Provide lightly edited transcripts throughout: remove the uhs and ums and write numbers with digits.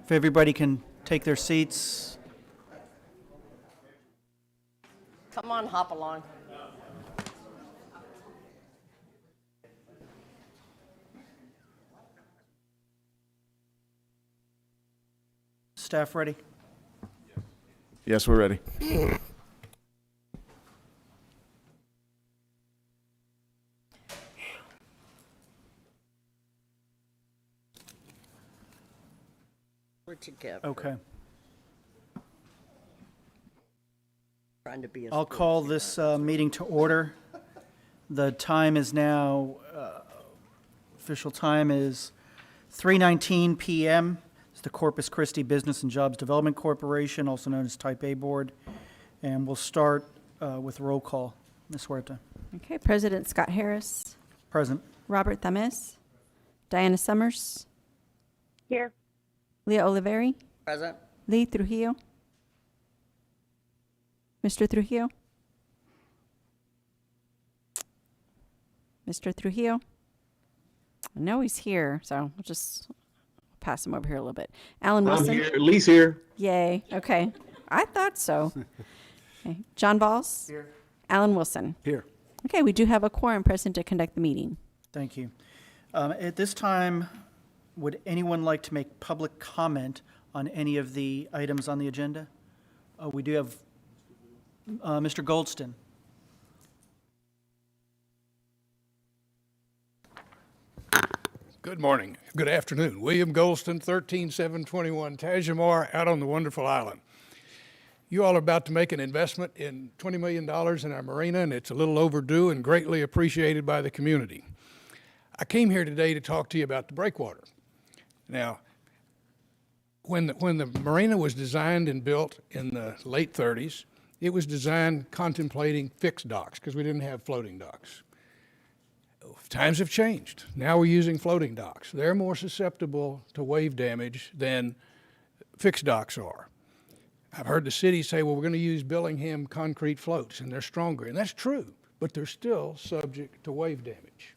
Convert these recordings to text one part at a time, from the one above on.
If everybody can take their seats. Come on, hop along. Staff ready? Yes, we're ready. We're together. Okay. Trying to be a I'll call this meeting to order. The time is now, official time is 3:19 PM. It's the Corpus Christi Business and Jobs Development Corporation, also known as Type A Board. And we'll start with roll call. Ms. Huerta. Okay, President Scott Harris, Present. Robert Thames, Diana Summers, Here. Leah Oliveri, present. Lee Trujillo, Mr. Trujillo, Mr. Trujillo. I know he's here, so we'll just pass him over here a little bit. Alan Wilson. I'm here. Lee's here. Yay. Okay. I thought so. Okay. John Valls. Here. Alan Wilson. Here. Okay, we do have a quorum present to conduct the meeting. Thank you. At this time, would anyone like to make public comment on any of the items on the agenda? We do have Mr. Goldston. Good morning. Good afternoon. William Goldston, 13721 Tajamar, out on the wonderful island. You all are about to make an investment in $20 million in our marina, and it's a little overdue and greatly appreciated by the community. I came here today to talk to you about the breakwater. Now, when the marina was designed and built in the late 30s, it was designed contemplating fixed docks because we didn't have floating docks. Times have changed. Now we're using floating docks. They're more susceptible to wave damage than fixed docks are. I've heard the city say, well, we're going to use Billingham concrete floats, and they're stronger. And that's true, but they're still subject to wave damage.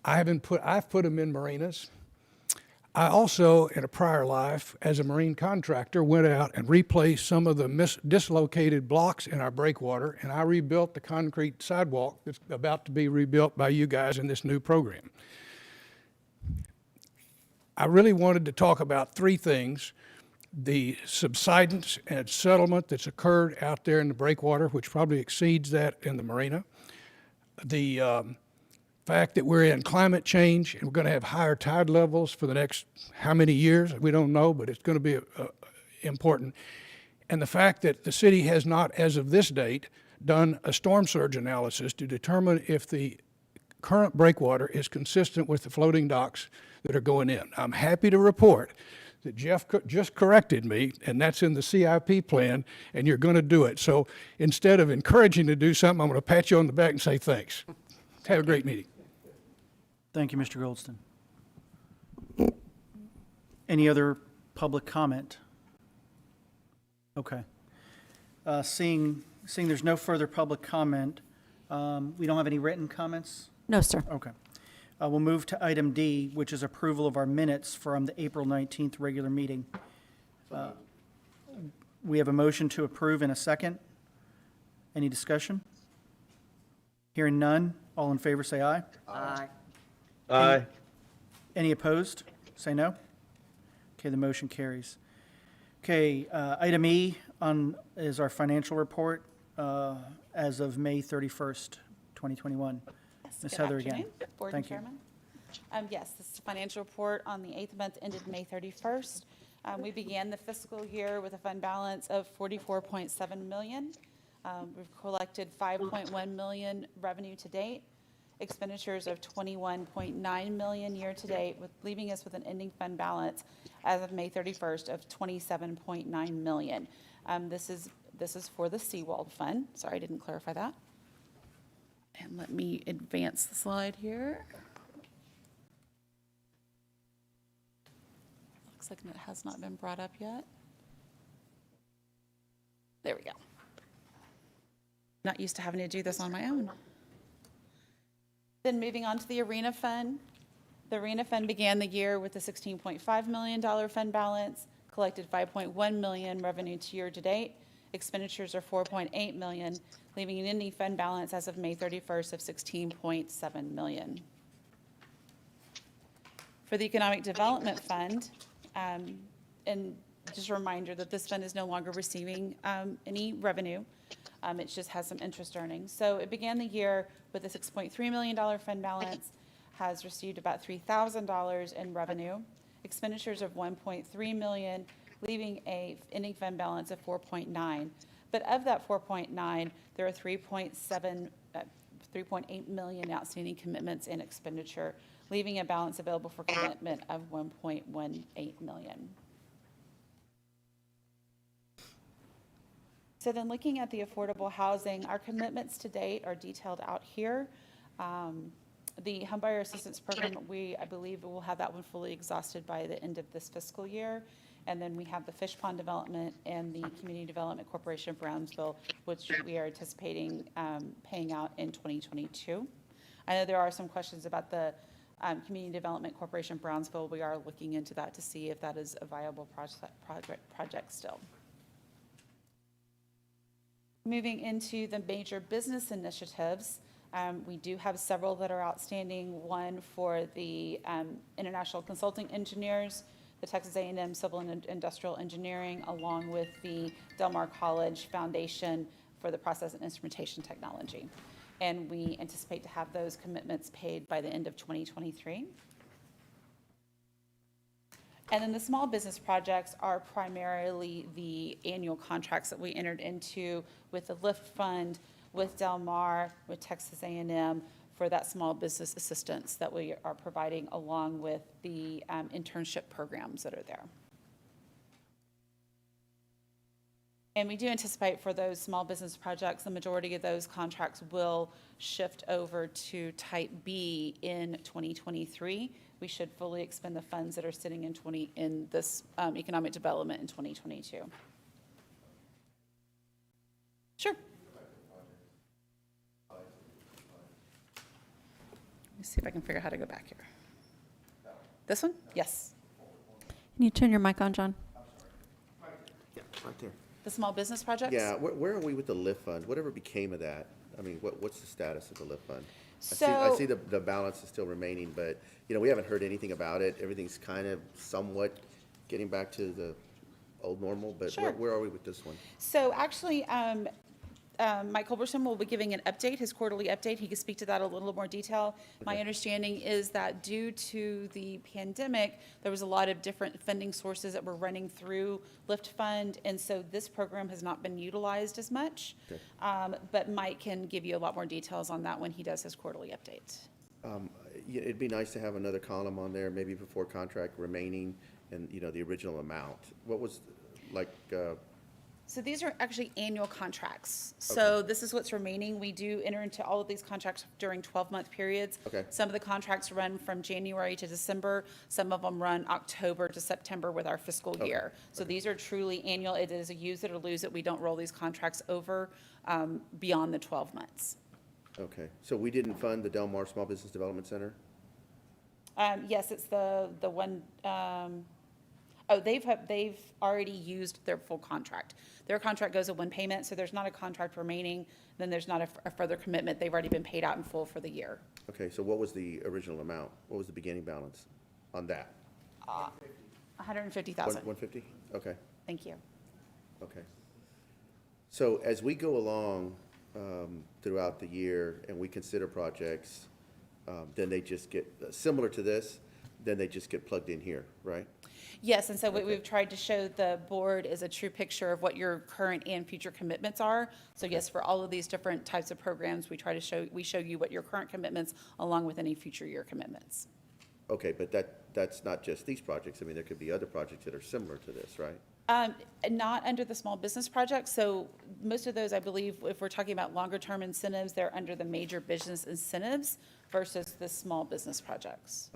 I've put them in marinas. I also, in a prior life, as a marine contractor, went out and replaced some of the dislocated blocks in our breakwater, and I rebuilt the concrete sidewalk that's about to be rebuilt by you guys in this new program. I really wanted to talk about three things: the subsidence and settlement that's occurred out there in the breakwater, which probably exceeds that in the marina, the fact that we're in climate change and we're going to have higher tide levels for the next how many years, we don't know, but it's going to be important. And the fact that the city has not, as of this date, done a storm surge analysis to determine if the current breakwater is consistent with the floating docks that are going in. I'm happy to report that Jeff just corrected me, and that's in the CIP plan, and you're going to do it. So instead of encouraging you to do something, I'm going to pat you on the back and say thanks. Have a great meeting. Thank you, Mr. Goldston. Any other public comment? Okay. Seeing there's no further public comment, we don't have any written comments? No, sir. Okay. We'll move to item D, which is approval of our minutes from the April 19th regular meeting. We have a motion to approve in a second. Any discussion? Hearing none, all in favor say aye. Aye. Aye. Any opposed? Say no. Okay, the motion carries. Okay, item E is our financial report as of May 31st, 2021. Ms. Good Heather afternoon, again. Board Thank and you. Chairman. Yes, this is a financial report on the 8th month ended May 31st. We began the fiscal year with a fund balance of $44.7 million. We've collected $5.1 million revenue to date, expenditures of $21.9 million year to date, leaving us with an ending fund balance as of May 31st of $27.9 million. This is for the Seawald Fund. Sorry, I didn't clarify that. And let me advance the slide here. Looks like it has not been brought up yet. There we go. Not used to having to do this on my own. Then moving on to the Arena Fund. The arena fund began the year with a $16.5 million fund balance, collected $5.1 million revenue to year to date. Expenditures are $4.8 million, leaving an ending fund balance as of May 31st of $16.7 million. For the Economic Development Fund, and just a reminder that this fund is no longer receiving any revenue. It just has some interest earnings. So it began the year with a $6.3 million fund balance, has received about $3,000 in revenue, expenditures of $1.3 million, leaving a ending fund balance of 4.9. But of that 4.9, there are 3.8 million outstanding commitments and expenditure, leaving a balance available for commitment of 1.18 million. So then looking at the affordable housing, our commitments to date are detailed out here. The homebuyer assistance program, I believe we'll have that one fully exhausted by the end of this fiscal year. And then we have the Fish Pond Development and the Community Development Corporation of Brownsville, which we are anticipating paying out in 2022. I know there are some questions about the Community Development Corporation of Brownsville. We are looking into that to see if that is a viable project still. Moving into the major business initiatives, we do have several that are outstanding. One for the International Consulting Engineers, the Texas A&M Civil and Industrial Engineering, along with the Del Mar College Foundation for the Process and Instrumentation Technology. And we anticipate to have those commitments paid by the end of 2023. And then the small business projects are primarily the annual contracts that we entered into with the LIFT Fund, with Del Mar, with Texas A&M for that small business assistance that we are providing, along with the internship programs that are there. And we do anticipate for those small business projects, the majority of those contracts will shift over to Type B in 2023. We should fully expend the funds that are sitting in this economic development in 2022. Sure. Let me see if I can figure out how to go back here. This one? Yes. Can you turn your mic on, John? Yeah, right there. The small business projects? Yeah, where are we with the LIFT fund? Whatever became of that? I mean, what's the status of the LIFT fund? I see the balance is still remaining, but, you know, we haven't heard anything about it. Everything's kind of somewhat getting back to the old normal, but Sure. where are we with this one? So actually, Mike Culberson will be giving an update, his quarterly update. He can speak to that a little more detail. My understanding is that due to the pandemic, there was a lot of different funding sources that were running through LIFT Fund, and so this program has not been utilized as much. Okay. But Mike can give you a lot more details on that when he does his quarterly update. Yeah, it'd be nice to have another column on there, maybe before contract remaining and, you know, the original amount. What was, like, So these are actually annual contracts. So this is what's remaining. We do enter into all of these contracts during 12-month periods. Okay. Some of the contracts run from January to December. Some of them run October to September with our fiscal year. So these are truly annual. It is a use it or lose it. We don't roll these contracts over beyond the 12 months. okay, so we didn't fund the Del Mar Small Business Development Center? Yes, it's the one, they've already used their full contract. Their contract goes at one payment, so there's not a contract remaining, then there's not a further commitment. They've already been paid out in full for the year. Okay, so what was the original amount? What was the beginning balance on that? 150,000. 150? Okay. Thank you. Okay. So as we go along throughout the year and we consider projects, then they just get, similar to this, then they just get plugged in here, right? Yes, and so what we've tried to show the board is a true picture of what your current and future commitments are. So yes, for all of these different types of programs, we show you what your current commitments along with any future year commitments. Okay, but that's not just these projects. I mean, there could be other projects that are similar to this, right? Not under the small business project. So most of those, I believe, if we're talking about longer term incentives, they're under the major business incentives versus the small business projects.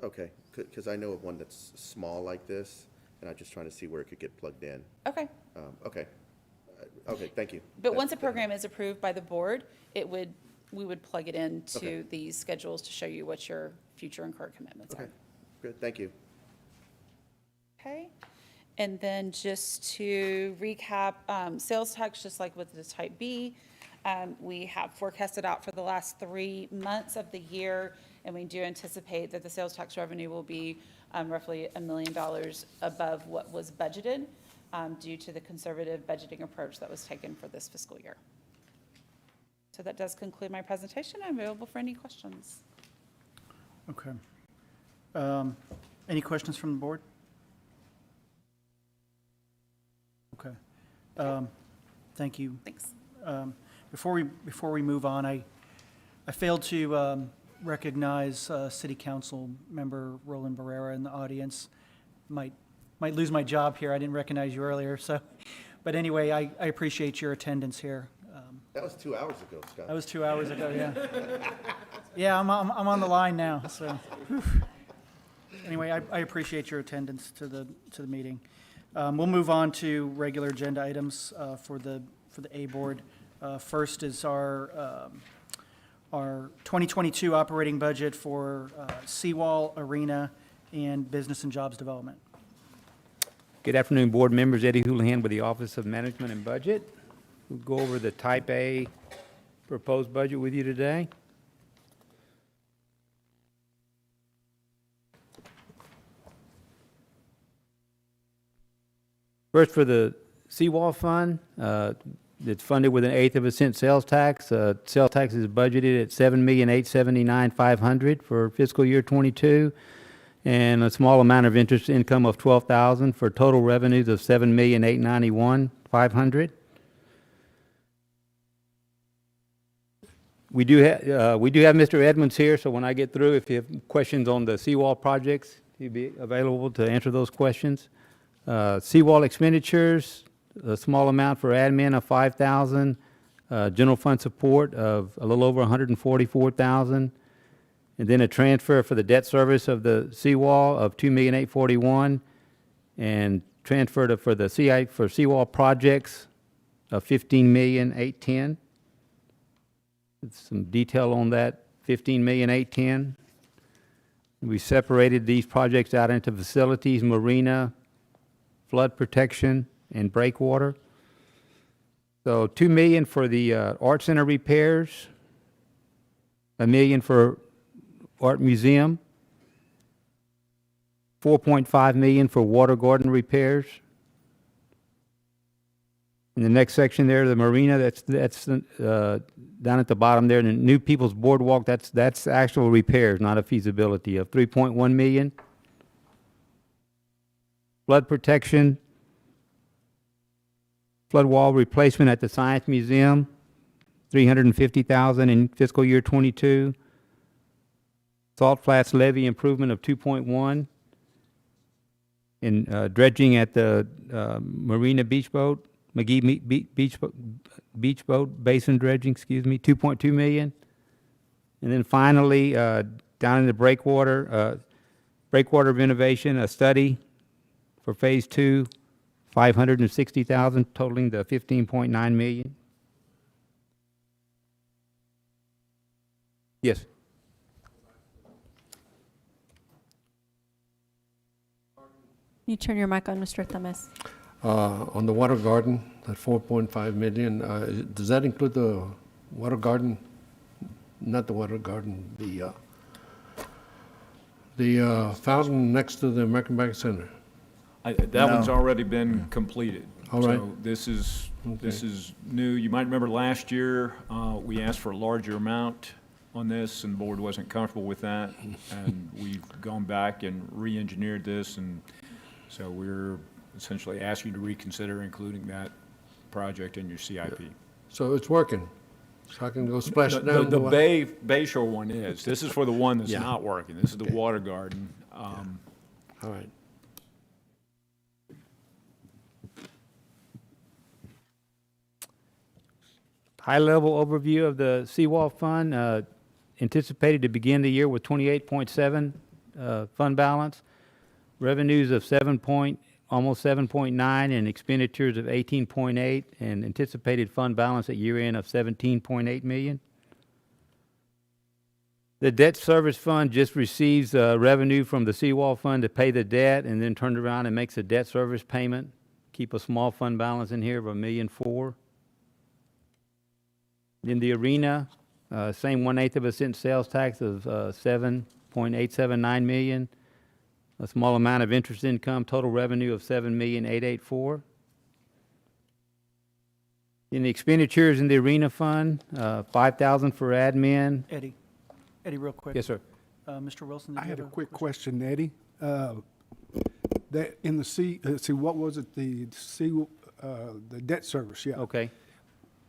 Okay, because I know of one that's small like this, and I'm just trying to see where it could get plugged in. Okay. Okay. Okay, thank you. But once a program is approved by the board, it would we would plug it into Okay. these schedules to show you what your future incurred commitments Okay, are. good, thank you. Okay, and then just to recap, sales tax, just like with the type B, we have forecasted out for the last 3 months of the year, and we do anticipate that the sales tax revenue will be roughly $1 million above what was budgeted due to the conservative budgeting approach that was taken for this fiscal year. So that does conclude my presentation. I'm available for any questions. Okay. Any questions from the board? Okay. Thank you. Thanks. Before we move on, I failed to recognize City Council Member Roland Barrera in the audience. Might lose my job here. I didn't recognize you earlier, so. But anyway, I appreciate your attendance here. That was 2 hours ago, Scott. That was 2 hours ago, yeah. Yeah, I'm on the line now, so. Whew. Anyway, I appreciate your attendance to the meeting. We'll move on to regular agenda items for the A Board. First is our 2022 operating budget for Seawall, Arena, and Business and Jobs Development. Good afternoon, board members. Eddie Houlihan with the Office of Management and Budget. We'll go over the Type A proposed budget with you today. First, for the Seawall Fund, it's funded with 1/8 of a cent sales tax. Sales tax is budgeted at $7,879,500 for fiscal year '22, and a small amount of interest income of $12,000 for total revenues of $7,891,500. We do have Mr. Edmonds here, so when I get through, if you have questions on the seawall projects, he'll be available to answer those questions. Seawall expenditures, a small amount for admin of $5,000, general fund support of a little over $144,000, and then a transfer for the debt service of the seawall of $2,841,000, and transfer for the for seawall projects of $15,810,000. Some detail on that, $15,810,000. We separated these projects out into facilities, marina, flood protection, and breakwater. So $2 million for the art center repairs, $1 million for art museum, $4.5 million for water garden repairs. In the next section there, the marina, that's down at the bottom there, the New People's Boardwalk, that's actual repairs, not a feasibility, of $3.1 million. Flood protection, flood wall replacement at the Science Museum, $350,000 in fiscal year '22. Salt Flats levee improvement of $2.1. And dredging at the Marina Beach Boat, McGee Beach Boat Basin dredging, $2.2 million. And then finally, down in the breakwater renovation, a study for phase 2, $560,000, totaling the $15.9 million. Yes. You turn your mic on, Mr. Thomas. On the water garden, that 4.5 million, does that include the water garden? Not the water garden, the fountain next to the American Bank Center. That one's already been completed. All right. So this is new. You might remember last year, we asked for a larger amount on this, and the board wasn't comfortable with that. And we've gone back and re-engineered this, and so we're essentially asking you to reconsider including that project in your CIP. So it's working, so I can go splash down. The Bay Shore one is. This is for the one that's not working. This is the water garden. All right. High-level overview of the Seawall Fund, anticipated to begin the year with 28.7 fund balance, revenues of almost 7.9, and expenditures of 18.8, and anticipated fund balance at year-end of 17.8 million. The debt service fund just receives revenue from the seawall fund to pay the debt, and then turns around and makes a debt service payment. Keep a small fund balance in here of $1,000,004. In the arena, same 1/8% sales tax of $7.879 million. A small amount of interest income, total revenue of $7,884,000. In the expenditures in the arena fund, $5,000 for admin. Eddie, real quick. Yes, sir. Mr. Wilson, did I you had a have quick question, Eddie. That in the let's see, what was it? The debt service, yeah. Okay.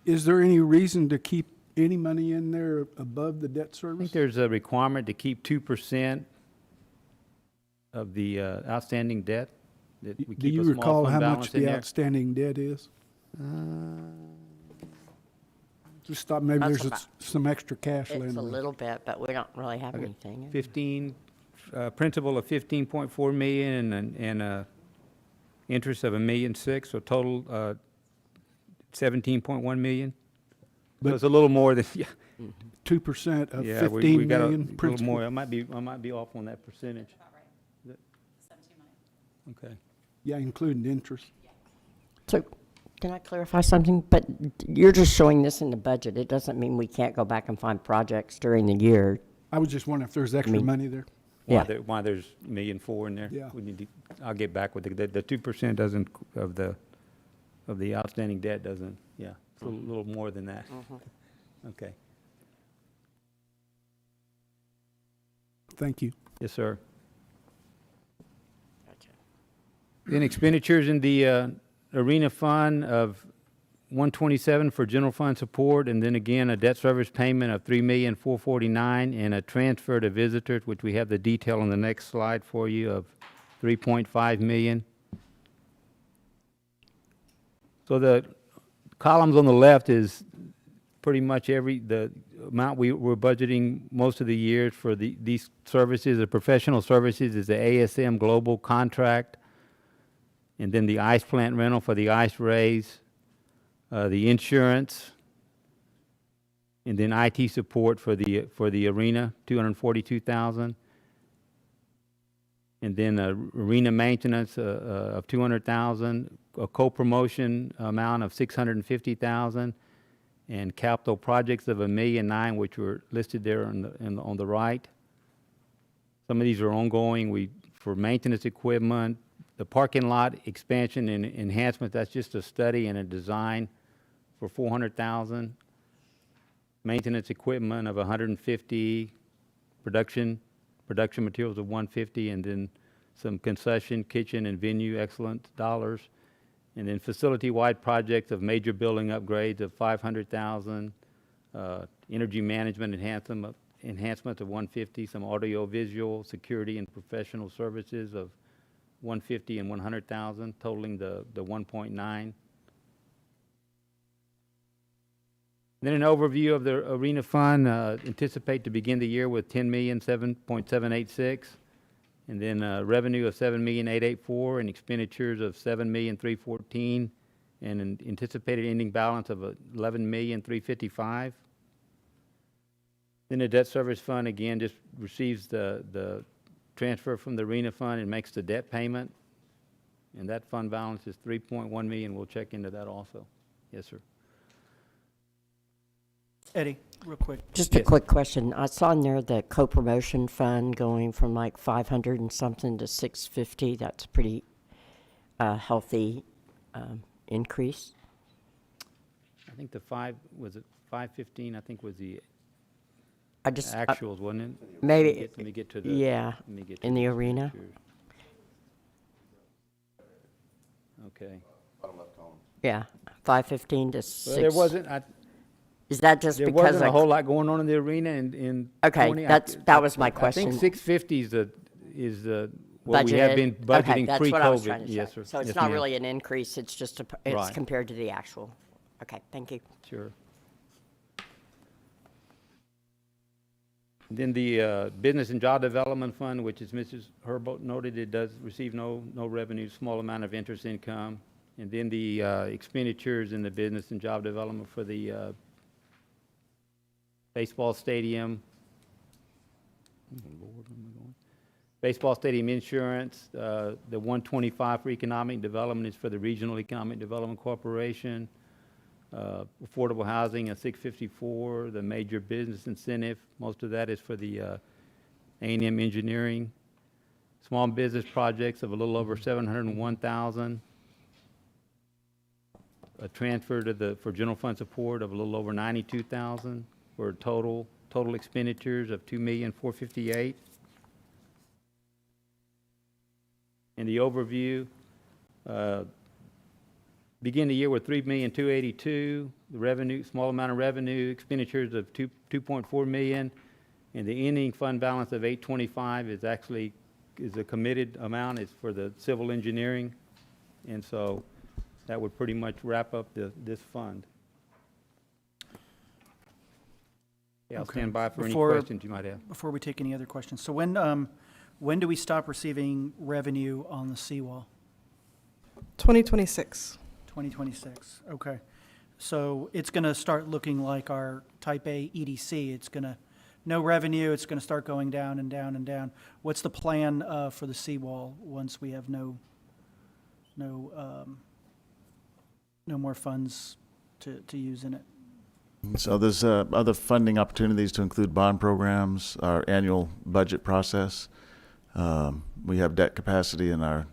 Is there any reason to keep any money in there above the debt I service? think there's a requirement to keep 2% of the outstanding debt. That we Do keep you a small recall fund how balance much in the there. outstanding debt is? Just thought maybe That's there's about- some extra cash laying It's a around. little bit, but we don't really have anything. 15, principal of 15.4 million and interest of $1,006,000, so total 17.1 million. So But- it's a little more than, yeah. 2% of Yeah, 15 we got a million little principal. more. I might be off on that percentage. Okay. Yeah, including interest. So, can I clarify something? But you're just showing this in the budget. It doesn't mean we can't go back and find projects during the year. I was just wondering if there's extra mean- money there. Yeah. Why there's $1,004,000 in there? Yeah. We need to, I'll get back with the 2% doesn't, of the outstanding debt doesn't, yeah, it's a little more than that. Okay. Thank you. Yes, sir. Then expenditures in the arena fund of 127 for general fund support, and then again, a debt service payment of 3,449,000 and a transfer to visitors, which we have the detail on the next slide for you, of 3.5 million. So the columns on the left is pretty much the amount we're budgeting most of the years for these services. The professional services is the ASM Global contract, and then the ice plant rental for the ice rays, the insurance, and then IT support for the arena, 242,000, and then arena maintenance of 200,000, a co-promotion amount of 650,000, and capital projects of $1,009,000, which were listed there on the right. Some of these are ongoing. For maintenance equipment, the parking lot expansion and enhancement, that's just a study and a design for $400,000. Maintenance equipment of $150,000, production materials of $150,000, and then some concession, kitchen, and venue excellence dollars. And then facility-wide projects of major building upgrades of $500,000, energy management enhancement of $150,000, some audio-visual, security, and professional services of $150,000 and $100,000, totaling the 1.9. Then an overview of the arena fund. Anticipate to begin the year with $10,007,786, and then revenue of $7,884,000 and expenditures of $7,314,000, and an anticipated ending balance of $11,355,000. Then the debt service fund again just receives the transfer from the arena fund and makes the debt payment, and that fund balance is $3.1 million. We'll check into that also. Yes, sir. Eddie, real quick. Just a Yes. quick question. I saw in there the co-promotion fund going from like 500 and something to 650. That's a pretty healthy increase. I think was it 515, I think was the I just, actuals, wasn't it? maybe, Let me get to the. yeah, let me get to in the arena. expenditures. Okay. Yeah, 515 to Well, 6. there wasn't, Is that just there because wasn't a whole lot going on in the arena in Okay, 20. that was my I question. think 650 is what we have been budgeted? Okay, budgeting that's what I was trying pre-COVID. to Yes, say. sir. So it's Yes, not ma'am. really an increase, it's just it's Right. compared to the actual. Okay, thank you. Sure. Then the Business and Job Development Fund, which as Mrs. Herbold noted, it does receive no revenue, small amount of interest income. And then the expenditures in the Business and Job Development for the baseball stadium Baseball stadium insurance, the 125 for economic development is for the Regional Economic Development Corporation. Affordable housing, a 654, the major business incentive, most of that is for the A&M engineering. Small business projects of a little over 701,000. A transfer for general fund support of a little over 92,000 for total expenditures of 2,458,000. In the overview, begin the year with 3,282,000. The revenue, small amount of revenue, expenditures of 2.4 million, and the ending fund balance of 825 is actually a committed amount. It's for the civil engineering, and so that would pretty much wrap up this fund. Yeah, I'll Okay. stand by for any Before- questions you might have. Before we take any other questions, so when do we stop receiving revenue on the seawall? 2026. 2026, okay. So it's going to start looking like our Type A EDC. It's going to, no revenue, it's going to start going down and down and down. What's the plan for the seawall once we have no more funds to use in it? So there's other funding opportunities to include bond programs, our annual budget process. We have debt capacity in our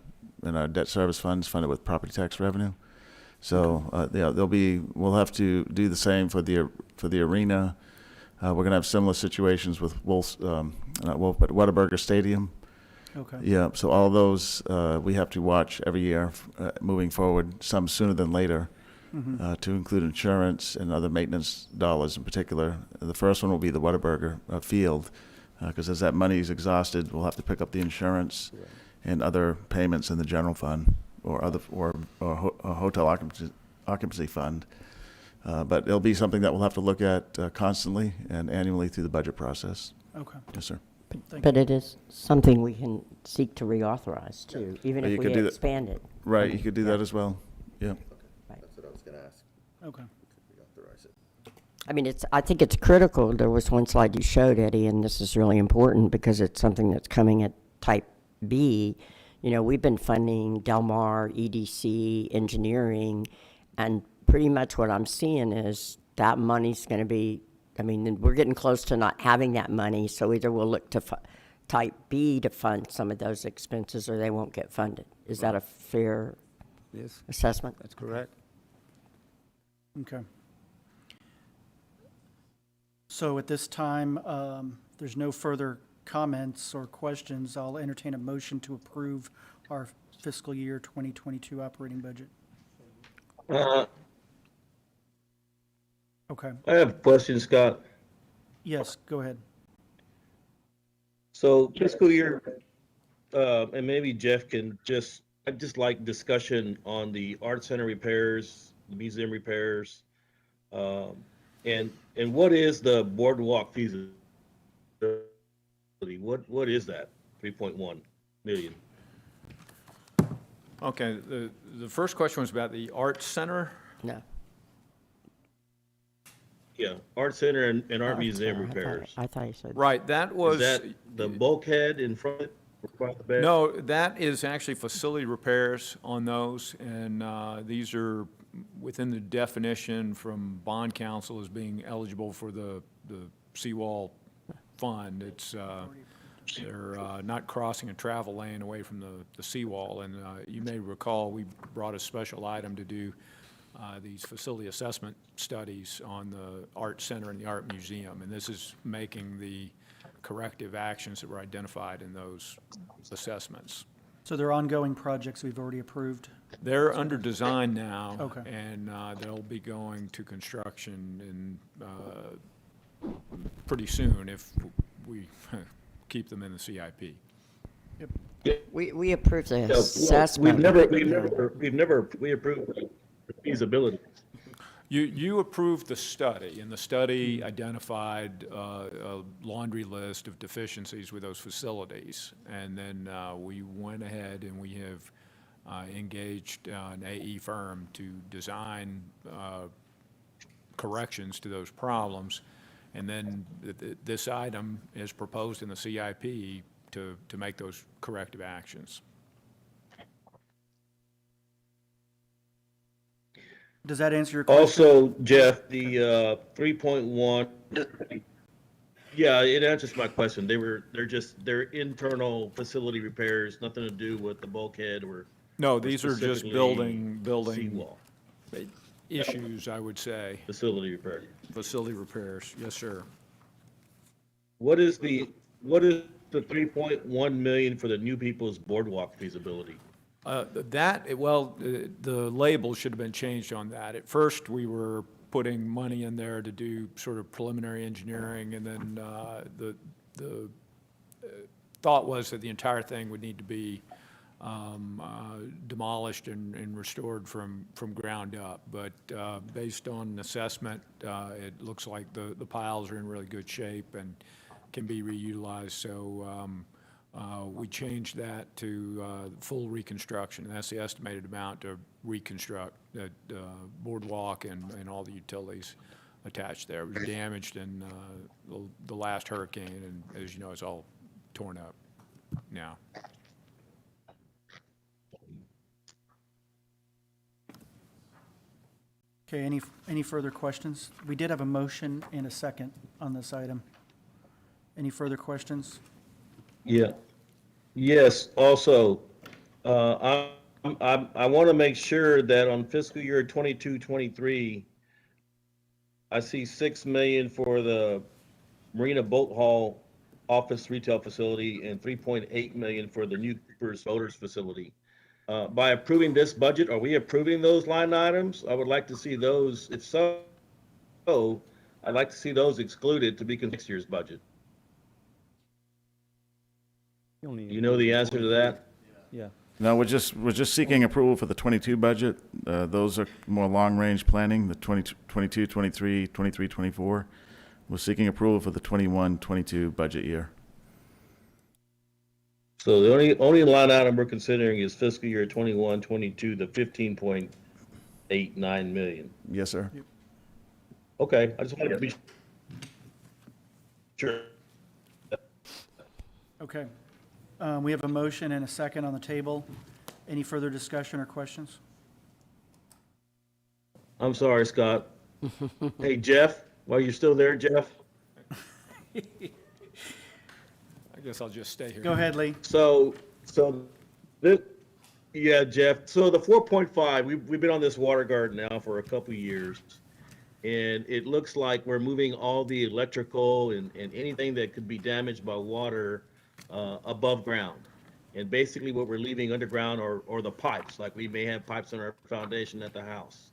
debt service funds funded with property tax revenue. So yeah, we'll have to do the same for the arena. We're going to have similar situations with Whataburger Stadium. Okay. Yeah, so all those we have to watch every year moving forward, some sooner than later, to include insurance and other maintenance dollars in particular. The first one will be the Whataburger field, because as that money is exhausted, we'll have to pick up the insurance and other payments in the general fund or hotel occupancy fund. But it'll be something that we'll have to look at constantly and annually through the budget process. Okay. Yes, sir. Thank But it is something we can seek to reauthorize too, even Or if you we could do that- expand it. Right, you could do that as well. Yeah. That's what I was gonna ask. Okay. Reauthorize it. I mean, I think it's critical. There was one slide you showed, Eddie, and this is really important because it's something that's coming at Type B. You know, we've been funding Del Mar, EDC, engineering, and pretty much what I'm seeing is that money's going to be, I mean, we're getting close to not having that money, so either we'll look to Type B to fund some of those expenses or they won't get funded. Is that a fair Yes, assessment? that's correct. Okay. So at this time, there's no further comments or questions. I'll entertain a motion to approve our fiscal year 2022 operating budget. Okay. I have a question, Scott. Yes, go ahead. So fiscal year, and maybe Jeff can I'd just like discussion on the art center repairs, the museum repairs, and what is the boardwalk feasibility? What is that? 3.1 million. Okay, the first question was about the art center. No. Yeah, art center and art Oh, museum sorry, repairs. I thought you said. Right, that was. Is that the bulkhead in front of the back? No, that is actually facility repairs on those, and these are within the definition from bond council as being eligible for the seawall fund. It's, they're not crossing a travel lane away from the seawall, and you may recall, we brought a special item to do these facility assessment studies on the art center and the art museum, and this is making the corrective actions that were identified in those assessments. So they're ongoing projects we've already approved? They're under design now. Okay. And they'll be going to construction in pretty soon if we keep them in the CIP. We approved the Yeah, well, assessment. we approved the feasibility. You approved the study, and the study identified a laundry list of deficiencies with those facilities. And then we went ahead and we have engaged an AE firm to design corrections to those problems. And then this item is proposed in the CIP to make those corrective actions. Does that answer your question? Also, Jeff, the 3.1, yeah, it answers my question. They're internal facility repairs, nothing to do with the bulkhead or No, these are just specifically building seawall issues, I would say, facility repair. facility repairs. Yes, sir. What is the 3.1 million for the New People's Boardwalk feasibility? The label should have been changed on that. At first, we were putting money in there to do sort of preliminary engineering, and then the thought was that the entire thing would need to be demolished and restored from ground up. But based on an assessment, it looks like the piles are in really good shape and can be reutilized. So we changed that to full reconstruction. And that's the estimated amount to reconstruct the boardwalk and all the utilities attached there. It was damaged in the last hurricane, and as you know, it's all torn up now. Okay, any further questions? We did have a motion and a second on this item. Any further questions? Yeah. Yes, also, I want to make sure that on fiscal year 22-23, I see 6 million for the Marina Boat Hall office retail facility and 3.8 million for the new Corpus Voters facility. By approving this budget, are we approving those line items? I would like to see those, if so, I'd like to see those excluded to be next year's budget. You know the answer to that? Yeah. No, we're just seeking approval for the 22 budget. Those are more long-range planning, the 22, 23, 23, 24. We're seeking approval for the 21, 22 budget year. So the only line item we're considering is fiscal year 21, 22, the 15.89 million. Yes, sir. Okay, I just wanted to be sure. Okay. We have a motion and a second on the table. Any further discussion or questions? I'm sorry, Scott. Hey, Jeff, while you're still there, Jeff? I guess I'll just stay here. Go ahead, Lee. So this, yeah, Jeff. So the 4.5, we've been on this water garden now for a couple of years, and it looks like we're moving all the electrical and anything that could be damaged by water above ground. And basically what we're leaving underground or the pipes, like we may have pipes in our foundation at the house.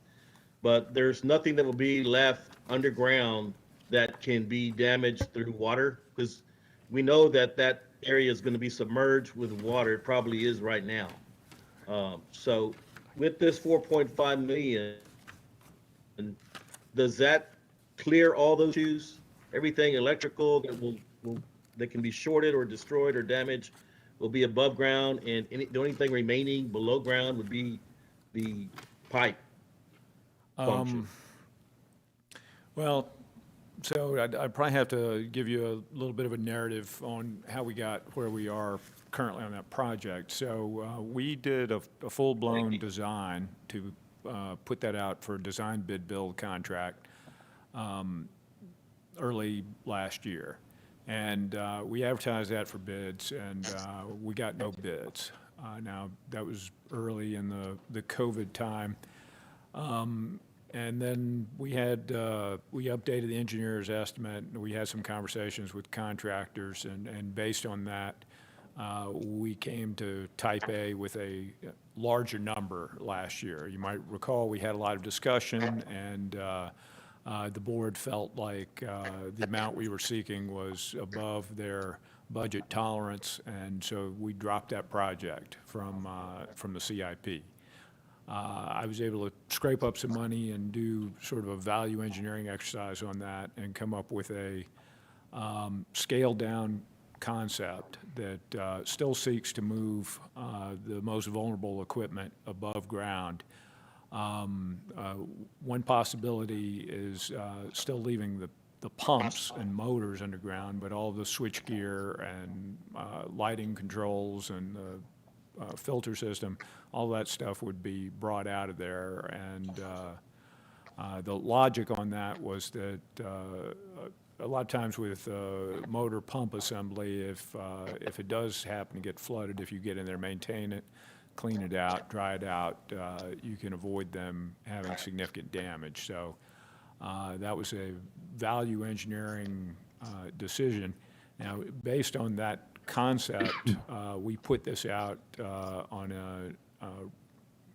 But there's nothing that will be left underground that can be damaged through water, because we know that that area is going to be submerged with water. It probably is right now. So with this 4.5 million, does that clear all those issues? Everything electrical that can be shorted or destroyed or damaged will be above ground, and the only thing remaining below ground would be the pipe function. Well, so I'd probably have to give you a little bit of a narrative on how we got where we are currently on that project. So we did a full-blown design to put that out for a design bid build contract early last year. And we advertised that for bids, and we got no bids. Now, that was early in the COVID time. And then we updated the engineer's estimate, and we had some conversations with contractors, and based on that, we came to type A with a larger number last year. You might recall we had a lot of discussion, and the board felt like the amount we were seeking was above their budget tolerance, and so we dropped that project from the CIP. I was able to scrape up some money and do sort of a value engineering exercise on that and come up with a scaled-down concept that still seeks to move the most vulnerable equipment above ground. One possibility is still leaving the the pumps and motors underground, but all the switchgear and lighting controls and the filter system, all that stuff would be brought out of there. And the logic on that was that a lot of times with motor pump assembly, if it does happen to get flooded, if you get in there, maintain it, clean it out, dry it out, you can avoid them having significant damage. So that was a value engineering decision. Now, based on that concept, we put this out on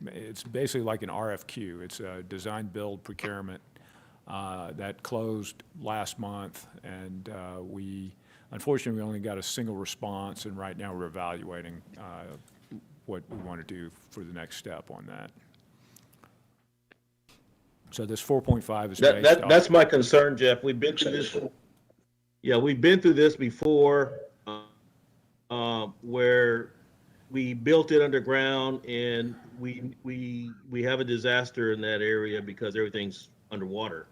it's basically like an RFQ. It's a design build procurement that closed last month, and unfortunately, we only got a single response, and right now we're evaluating what we want to do for the next step on that. So this 4.5 is based off. That's my concern, Jeff. We've been through this. Yeah, we've been through this before, where we built it underground and we have a disaster in that area because everything's underwater,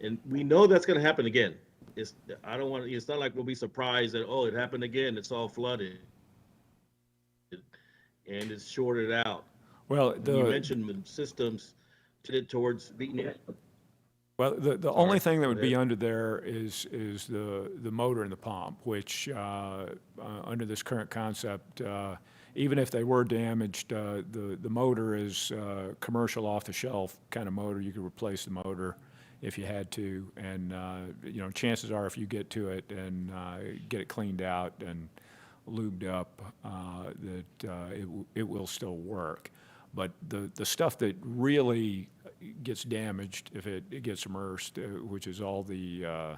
and we know that's going to happen again. It's not like we'll be surprised that, oh, it happened again. It's all flooded and it's shorted out. Well, You mentioned systems towards beating it. Well, the only thing that would be under there is the motor and the pump, which under this current concept, even if they were damaged, the motor is commercial off-the-shelf kind of motor. You could replace the motor if you had to, and chances are if you get to it and get it cleaned out and lubed up, that it will still work. But the stuff that really gets damaged if it gets immersed, which is all the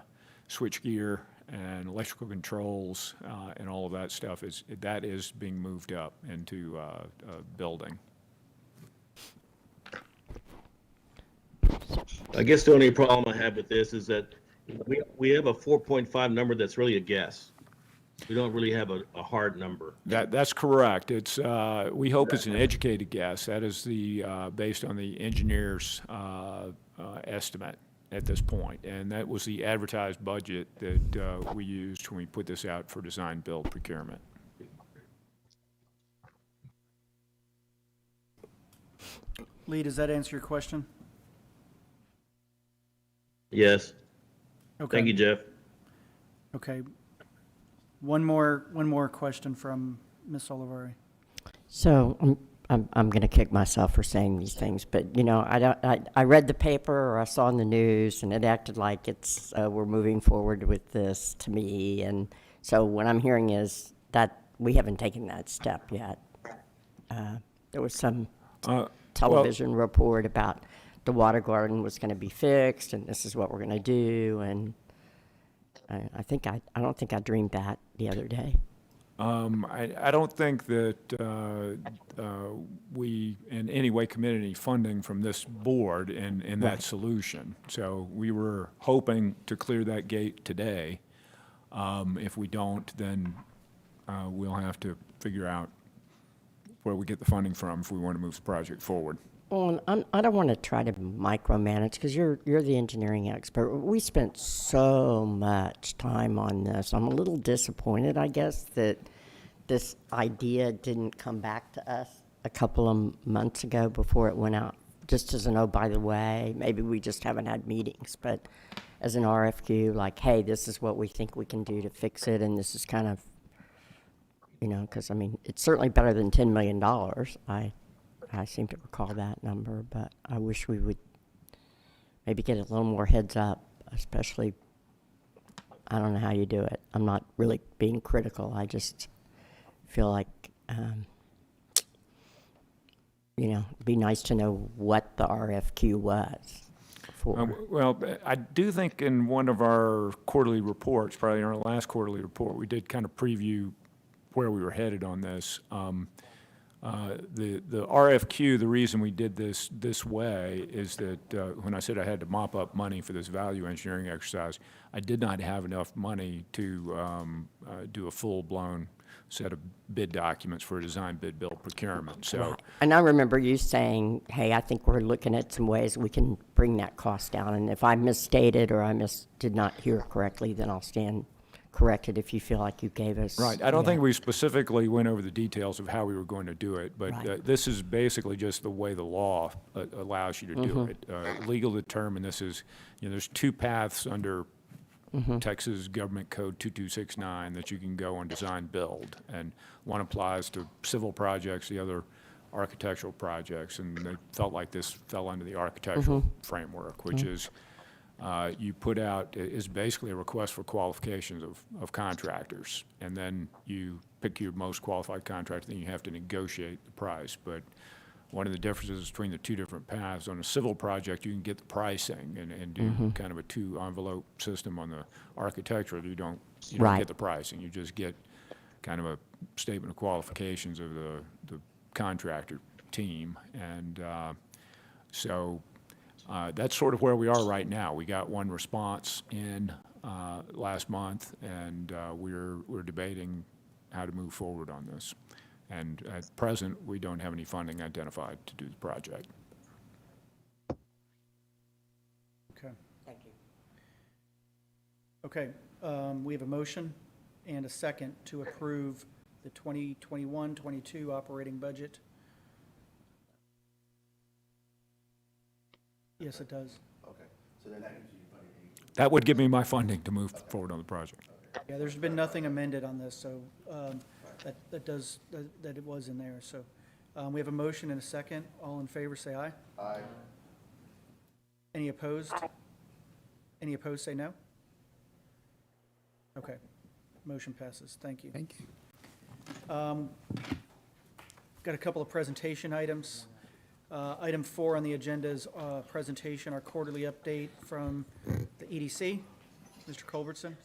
switch gear and electrical controls and all of that stuff, that is being moved up into a building. I guess the only problem I have with this is that we have a 4.5 number that's really a guess. We don't really have a hard number. That's correct. It's we hope it's an educated guess. That is based on the engineer's estimate at this point, and that was the advertised budget that we used when we put this out for design build procurement. Lee, does that answer your question? Yes. Okay. Thank you, Jeff. Okay. One more question from Ms. Olivari. So I'm going to kick myself for saying these things, but I read the paper or I saw in the news, and it acted like it's we're moving forward with this to me, and so what I'm hearing is that we haven't taken that step yet. There was some television report about the water garden was going to be fixed, and this is what we're going to do, and I don't think I dreamed that the other day. I don't think that we in any way committed any funding from this board in that solution. So we were hoping to clear that gate today. If we don't, then we'll have to figure out where we get the funding from if we want to move the project forward. Well, I don't want to try to micromanage because you're the engineering expert. We spent so much time on this. I'm a little disappointed, I guess, that this idea didn't come back to us a couple of months ago before it went out. Just as an, oh, by the way, maybe we just haven't had meetings, but as an RFQ, like, hey, this is what we think we can do to fix it, and this is kind of, because, it's certainly better than $10 million. I seem to recall that number, but I wish we would maybe get a little more heads up, especially, I don't know how you do it. I'm not really being critical. I just feel like, it'd be nice to know what the RFQ was for. Well, I do think in one of our quarterly reports, probably in our last quarterly report, we did kind of preview where we were headed on this. The RFQ, the reason we did this way is that when I said I had to mop up money for this value engineering exercise, I did not have enough money to do a full-blown set of bid documents for a design bid build procurement. So Right. And I remember you saying, hey, I think we're looking at some ways we can bring that cost down. And if I misstated or did not hear correctly, then I'll stand corrected if you feel like you gave us. right, I don't yeah. think we specifically went over the details of how we were going to do it, but Right. this is basically just the way the law allows you to do it. Legal determined, this is, there's two paths under Texas Government Code 2269 that you can go on design build, and one applies to civil projects, the other architectural projects, and they felt like this fell under the architectural framework, which is you put out, is basically a request for qualifications of contractors, and then you pick your most qualified contractor, then you have to negotiate the price. But one of the differences between the two different paths, on a civil project, you can get the pricing and do kind of a two-envelope system. On the architectural, you don't Right. get the pricing. You just get kind of a statement of qualifications of the contractor team. And so that's sort of where we are right now. We got one response in last month, and we're debating how to move forward on this. And at present, we don't have any funding identified to do the project. Okay. Thank you. Okay, we have a motion and a second to approve the 2021-22 operating budget. Yes, it does. Okay, so then that gives you funding. That would give me my funding to move forward on the project. Yeah, there's been nothing amended on this, so that it was in there. So we have a motion and a second. All in favor, say aye. Aye. Any opposed? Any opposed, say no. Okay, motion passes. Thank you. Thank you. Got a couple of presentation items. Item 4 on the agenda is presentation, our quarterly update from the EDC. Mr. Culbertson.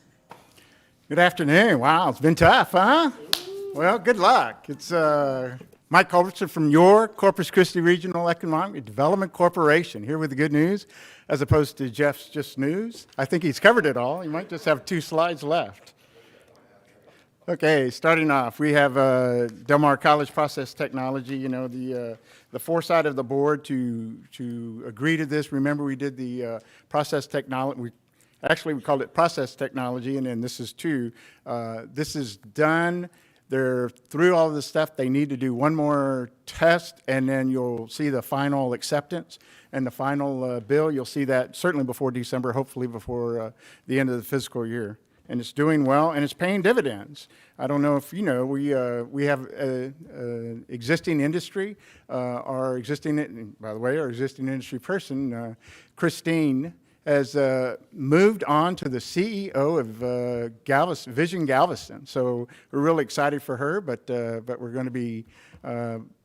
Good afternoon. Wow, it's been tough, huh? Well, good luck. It's Mike Culbertson from your Corpus Christi Regional Economic Development Corporation, here with the good news, as opposed to Jeff's just news. I think he's covered it all. He might just have 2 slides left. Okay, starting off, we have Del Mar College Process Technology. The foresight of the board to agree to this. Remember, we did the process technology. Actually, we called it process technology, and then this is 2. This is done. They're through all of the stuff. They need to do one more test, and then you'll see the final acceptance and the final bill. You'll see that certainly before December, hopefully before the end of the fiscal year. And it's doing well, and it's paying dividends. I don't know if you know, we have existing industry. Our existing, by the way, our existing industry person, Christine, has moved on to the CEO of Vision Galveston. So we're really excited for her, but we're going to be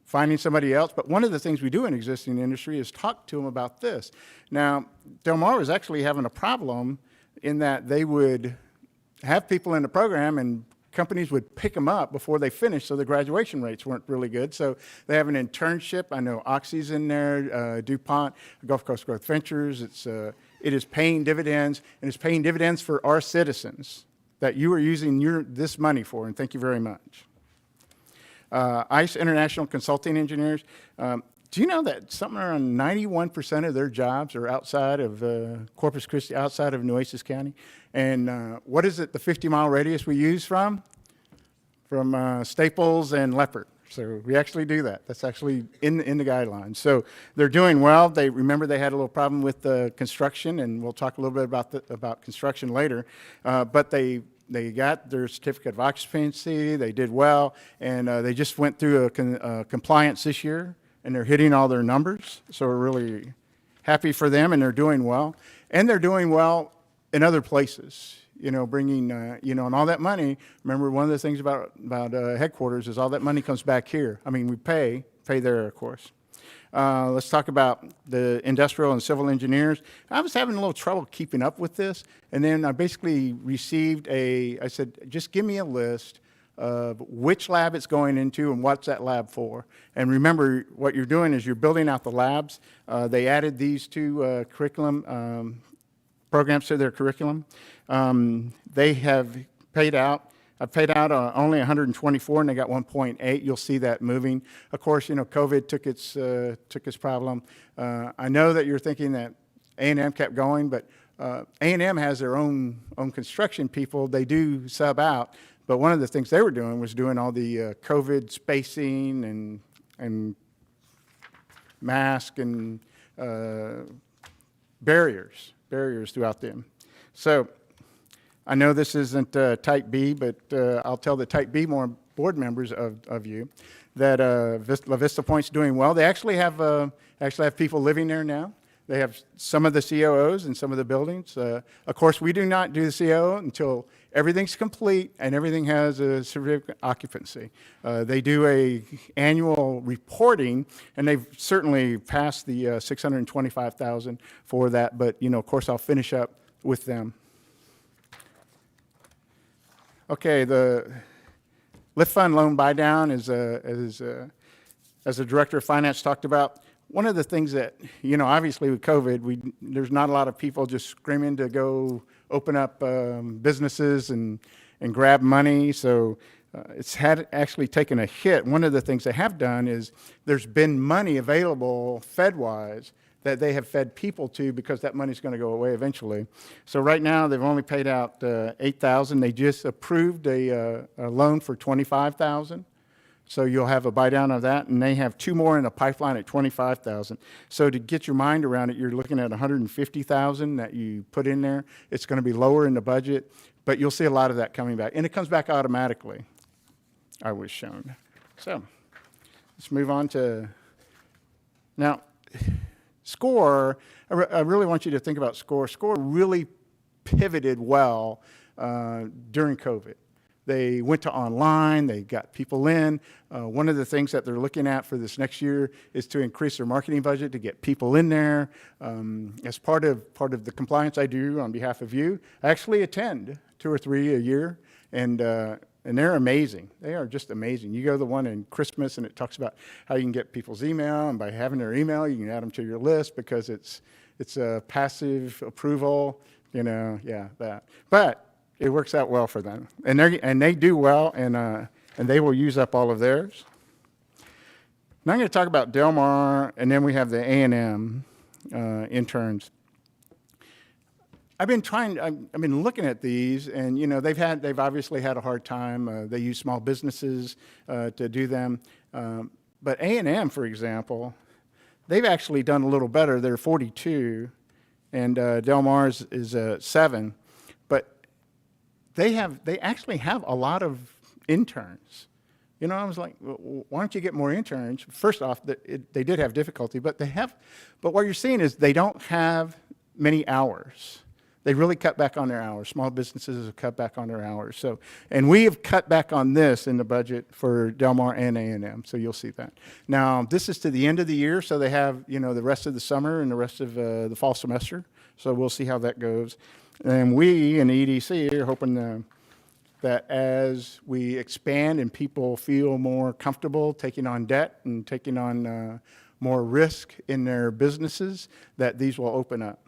finding somebody else. But one of the things we do in existing industry is talk to them about this. Now, Del Mar was actually having a problem in that they would have people in the program and companies would pick them up before they finished, so the graduation rates weren't really good. So they have an internship. I know Oxy's in there, DuPont, Gulf Coast Growth Ventures. It is paying dividends, and it's paying dividends for our citizens that you are using this money for, and thank you very much. ICE International Consulting Engineers. Do you know that something around 91% of their jobs are outside of Corpus Christi, outside of Nueces County? And what is it, the 50-mile radius we use from? From Staples and Leopard. So we actually do that. That's actually in the guidelines. So they're doing well. Remember they had a little problem with the construction, and we'll talk a little bit about construction later. But they got their certificate of occupancy. They did well, and they just went through a compliance this year, and they're hitting all their numbers. So we're really happy for them, and they're doing well. And they're doing well in other places, bringing, and all that money. Remember, one of the things about headquarters is all that money comes back here. I mean, we pay there, of course. Let's talk about the industrial and civil engineers. I was having a little trouble keeping up with this, and then I basically received I said, just give me a list of which lab it's going into and what's that lab for. And remember, what you're doing is you're building out the labs. They added these 2 curriculum programs to their curriculum. They have paid out I've paid out only 124, and they got 1.8. You'll see that moving. Of course, COVID took its problem. I know that you're thinking that A&M kept going, but A&M has their own construction people. They do sub out, but one of the things they were doing was doing all the COVID spacing and mask and barriers throughout them. So I know this isn't Type B, but I'll tell the Type B more board members of you that La Vista Point's doing well. They actually have people living there now. They have some of the COOs in some of the buildings. Of course, we do not do the COO until everything's complete and everything has a certificate of occupancy. They do a annual reporting, and they've certainly passed the 625,000 for that. But of course, I'll finish up with them. Okay, the Lift Fund loan buy down as the Director of Finance talked about. One of the things that, obviously with COVID, there's not a lot of people just screaming to go open up businesses and grab money. So it's actually taken a hit. One of the things they have done is there's been money available Fed-wise that they have fed people to because that money's going to go away eventually. So right now they've only paid out $8,000. They just approved a loan for $25,000. So you'll have a buy down of that, and they have 2 more in the pipeline at $25,000. So to get your mind around it, you're looking at $150,000 that you put in there. It's going to be lower in the budget, but you'll see a lot of that coming back, and it comes back automatically. I was shown. So let's move on to now. SCORE. I really want you to think about SCORE. SCORE really pivoted well during COVID. They went to online, they got people in. One of the things that they're looking at for this next year is to increase their marketing budget to get people in there. As part of the compliance I do on behalf of you, I actually attend 2 or 3 a year, and they're amazing. They are just amazing. You go to the one in Christmas, and it talks about how you can get people's email, and by having their email, you can add them to your list because it's a passive approval, that. But it works out well for them, and they do well, and they will use up all of theirs. Now I'm going to talk about Del Mar, and then we have the A&M interns. I've been looking at these, and they've obviously had a hard time. They use small businesses to do them, but A&M, for example, they've actually done a little better. They're 42, and Del Mar's is 7. They actually have a lot of interns. I was like, well, why don't you get more interns? First off, they did have difficulty, but what you're seeing is they don't have many hours. They really cut back on their hours. Small businesses have cut back on their hours. So, and we have cut back on this in the budget for Del Mar and A&M, so you'll see that. Now, this is to the end of the year, so they have, the rest of the summer and the rest of the fall semester. So we'll see how that goes. And we in the EDC are hoping that as we expand and people feel more comfortable taking on debt and taking on more risk in their businesses, that these will open up.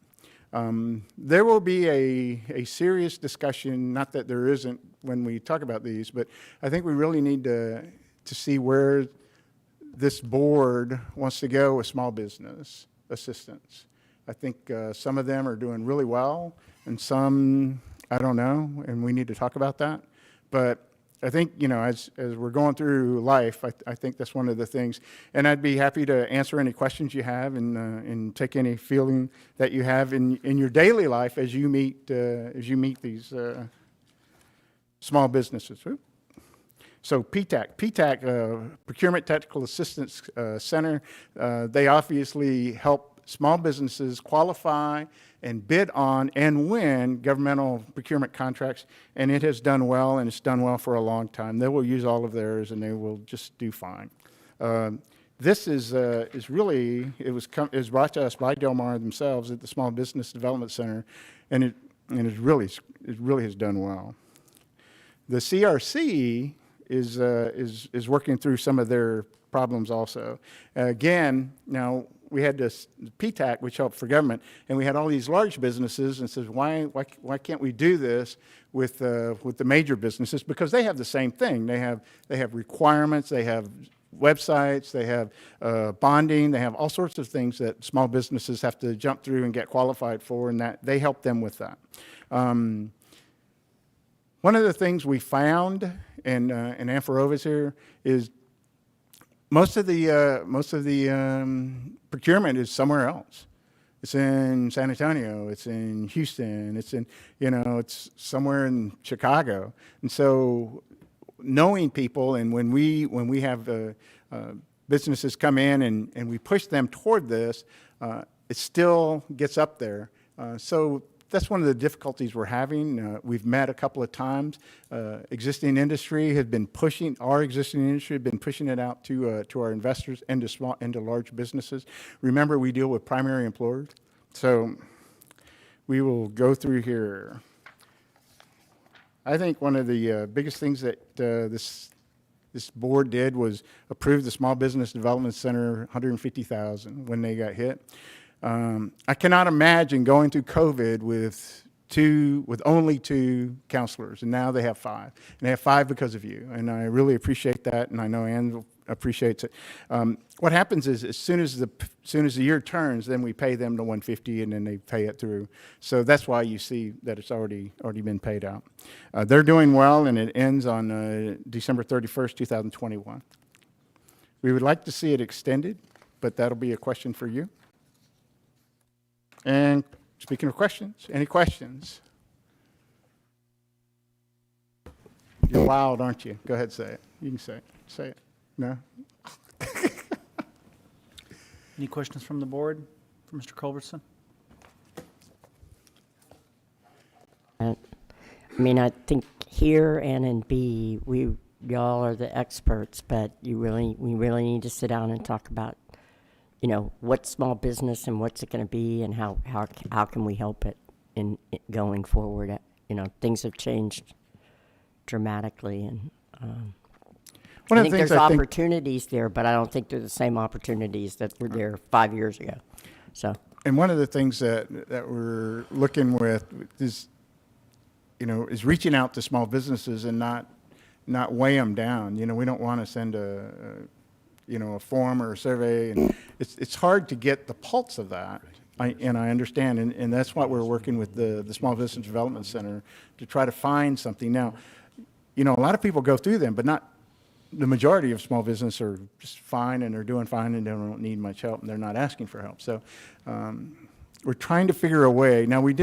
There will be a serious discussion, not that there isn't when we talk about these, but I think we really need to see where this board wants to go with small business assistance. I think some of them are doing really well, and some, I don't know, and we need to talk about that. But I think, as we're going through life, I think that's one of the things. And I'd be happy to answer any questions you have and take any feeling that you have in your daily life as you meet these small businesses. So PTAC, Procurement Technical Assistance Center, they obviously help small businesses qualify and bid on and win governmental procurement contracts, and it has done well, and it's done well for a long time. They will use all of theirs, and they will just do fine. This is really, it was brought to us by Del Mar themselves at the Small Business Development Center, and it really has done well. The CRC is working through some of their problems also. Again, now, we had this PTAC, which helped for government, and we had all these large businesses, and says, why can't we do this with the major businesses? Because they have the same thing. They have requirements, they have websites, they have bonding, they have all sorts of things that small businesses have to jump through and get qualified for, and that they help them with that. One of the things we found, and Ampharova's here, is most of the procurement is somewhere else. It's in San Antonio, it's in Houston, it's in, it's somewhere in Chicago. And so knowing people, and when we have businesses come in and we push them toward this, it still gets up there. So that's one of the difficulties we're having. We've met a couple of times. Existing industry has been pushing, our existing industry has been pushing it out to our investors and to large businesses. Remember, we deal with primary employers. So we will go through here. I think one of the biggest things that this board did was approve the Small Business Development Center, $150,000 when they got hit. I cannot imagine going through COVID with only 2 counselors, and now they have 5. And they have 5 because of you, and I really appreciate that, and I know Ann appreciates it. What happens is, as soon as the year turns, then we pay them the $150, and then they pay it through. So that's why you see that it's already been paid out. They're doing well, and it ends on December 31st, 2021. We would like to see it extended, but that'll be a question for you. And speaking of questions, any questions? You're loud, aren't you? Go ahead, say it. You can say it. Say it. No? Any questions from the board for Mr. Culbertson? I think here and in B, y'all are the experts, but we really need to sit down and talk about, what's small business and what's it going to be, and how can we help it in going forward. Things have changed dramatically, and One I of the think things there's I think- opportunities there, but I don't think they're the same opportunities that were there 5 years ago. So, And one of the things that we're looking with is, is reaching out to small businesses and not weigh them down. We don't want to send a form or a survey, and it's hard to get the pulse of that. I understand, and that's why we're working with the Small Business Development Center to try to find something. Now, a lot of people go through them, but not the majority of small business are just fine, and they're doing fine, and they don't need much help, and they're not asking for help. So we're trying to figure a way. Now, we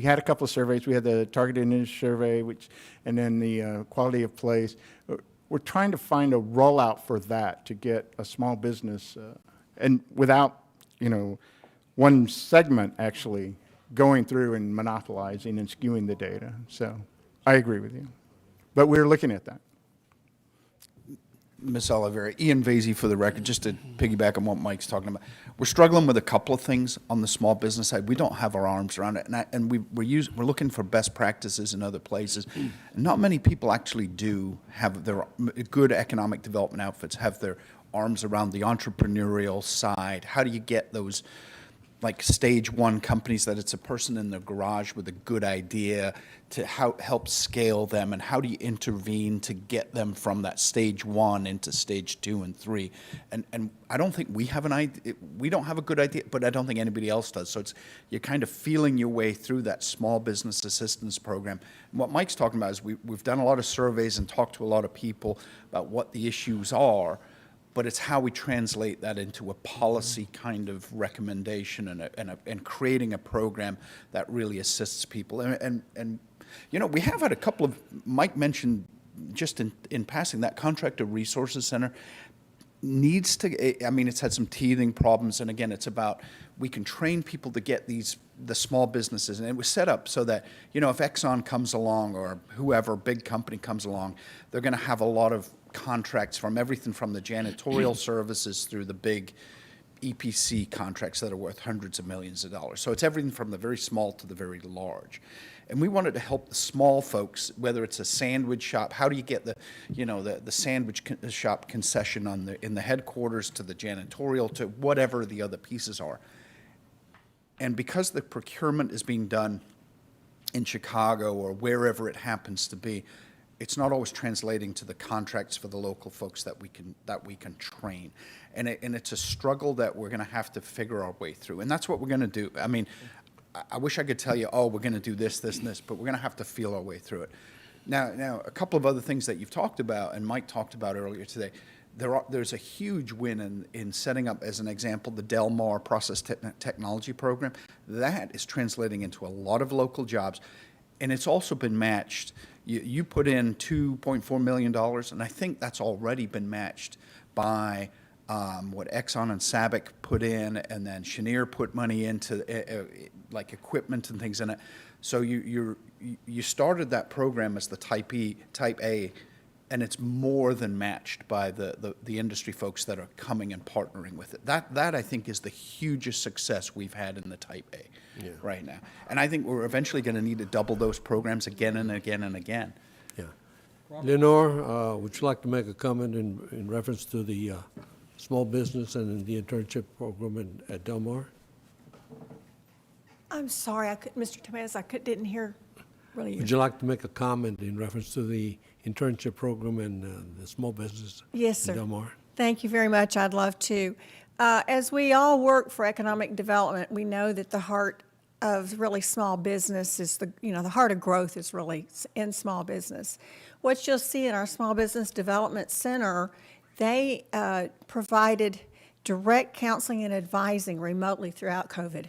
had a couple of surveys. We had the targeted industry survey, and then the quality of place. We're trying to find a rollout for that to get a small business, and without, one segment actually going through and monopolizing and skewing the data. So I agree with you. But we're looking at that. Ms. Oliveira, Ian Vasey for the record, just to piggyback on what Mike's talking about. We're struggling with a couple of things on the small business side. We don't have our arms around it, and we're looking for best practices in other places. Not many people actually do have their good economic development outfits, have their arms around the entrepreneurial side. How do you get those, like stage 1 companies, that it's a person in their garage with a good idea, to help scale them, and how do you intervene to get them from that stage 1 into stage 2 and 3? And I don't think we have an idea. We don't have a good idea, but I don't think anybody else does. So you're kind of feeling your way through that small business assistance program. And what Mike's talking about is we've done a lot of surveys and talked to a lot of people about what the issues are, but it's how we translate that into a policy kind of recommendation and creating a program that really assists people. And we have had a couple of, Mike mentioned just in passing, that Contractor Resources Center needs to, it's had some teething problems, and again, it's about, we can train people to get the small businesses, and it was set up so that, if Exxon comes along or whoever big company comes along, they're going to have a lot of contracts from everything from the janitorial services through the big EPC contracts that are worth hundreds of millions of dollars. So it's everything from the very small to the very large. And we wanted to help the small folks, whether it's a sandwich shop, how do you get the sandwich shop concession in the headquarters to the janitorial to whatever the other pieces are. And because the procurement is being done in Chicago or wherever it happens to be, it's not always translating to the contracts for the local folks that we can train. And it's a struggle that we're going to have to figure our way through. And that's what we're going to do. I mean, I wish I could tell you, oh, we're going to do this, this, and this, but we're going to have to feel our way through it. Now, a couple of other things that you've talked about, and Mike talked about earlier today, there's a huge win in setting up, as an example, the Del Mar Process Technology Program. That is translating into a lot of local jobs, and it's also been matched. You put in $2.4 million, and I think that's already been matched by what Exxon and SABIC put in, and then Cheniere put money into like equipment and things in it. So you started that program as the Type A, and it's more than matched by the industry folks that are coming and partnering with it. That I think is the hugest success we've had in the Type A right now. And I think we're eventually going to need to double those programs again and again and again. Yeah. Lenore, would you like to make a comment in reference to the small business and the internship program at Del Mar? I'm sorry, Mr. Tomaz, didn't hear really. Would you like to make a comment in reference to the internship program and the small business Yes, sir. in Del Mar? Thank you very much. I'd love to. As we all work for economic development, we know that the heart of really small business is the heart of growth is really in small business. What you'll see in our Small Business Development Center, they provided direct counseling and advising remotely throughout COVID.